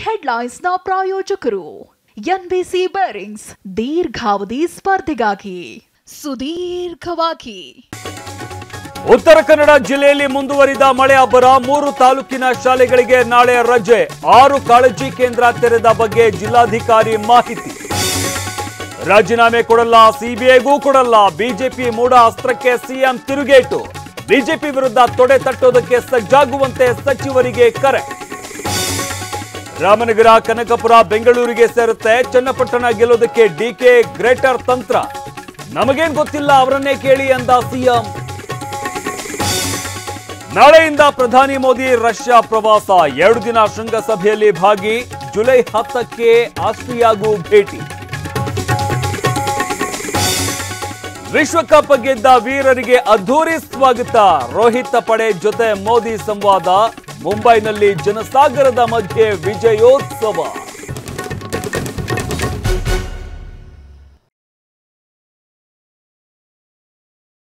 ಹೆಡ್ಲೈನ್ಸ್ನ ಪ್ರಾಯೋಜಕರು NBC bearings ದೀರ್ಘಾವಧಿ ಸ್ಪರ್ಧೆಗಾಗಿ ಸುದೀರ್ಘವಾಗಿ. ಉತ್ತರ ಕನ್ನಡ ಜಿಲ್ಲೆಯಲ್ಲಿ ಮುಂದುವರಿದ ಮಳೆ ಅಬ್ಬರ. 3 ತಾಲೂಕಿನ ಶಾಲೆಗಳಿಗೆ ನಾಳೆ ರಜೆ. 6 ಕಾಳಜಿ ಕೇಂದ್ರ ತೆರೆದ ಬಗ್ಗೆ ಜಿಲ್ಲಾಧಿಕಾರಿ ಮಾಹಿತಿ. ರಾಜೀನಾಮೆ ಕೊಡಲ್ಲ, ಸಿಬಿಐಗೂ ಕೊಡಲ್ಲ. ಬಿಜೆಪಿ ಮೂಢ ಅಸ್ತ್ರಕ್ಕೆ ಸಿಎಂ ತಿರುಗೇಟು. ಬಿಜೆಪಿ ವಿರುದ್ಧ ತೊಡೆ ತಟ್ಟೋದಕ್ಕೆ ಸಜ್ಜಾಗುವಂತೆ ಸಚಿವರಿಗೆ ಕರೆ. ರಾಮನಗರ, ಕನಕಪುರ ಬೆಂಗಳೂರಿಗೆ ಸೇರುತ್ತೆ. ಚನ್ನಪಟ್ಟಣ ಗೆಲ್ಲೋದಕ್ಕೆ ಡಿಕೆ ಗ್ರೇಟರ್ ತಂತ್ರ. ನಮಗೇನ್ ಗೊತ್ತಿಲ್ಲ, ಅವರನ್ನೇ ಕೇಳಿ ಎಂದ ಸಿಎಂ. ನಾಳೆಯಿಂದ ಪ್ರಧಾನಿ ಮೋದಿ ರಷ್ಯಾ ಪ್ರವಾಸ. 2 ದಿನ ಶೃಂಗಸಭೆಯಲ್ಲಿ ಭಾಗಿ. ಜುಲೈ 10ಕ್ಕೆ ಆಸ್ಟ್ರಿಯಾಗೂ ಭೇಟಿ. ವಿಶ್ವಕಪ್ ಗೆದ್ದ ವೀರರಿಗೆ ಅದ್ಧೂರಿ ಸ್ವಾಗತ. ರೋಹಿತ್ ಪಡೆ ಜೊತೆ ಮೋದಿ ಸಂವಾದ. ಮುಂಬೈನಲ್ಲಿ ಜನಸಾಗರದ ಮಧ್ಯೆ ವಿಜಯೋತ್ಸವ.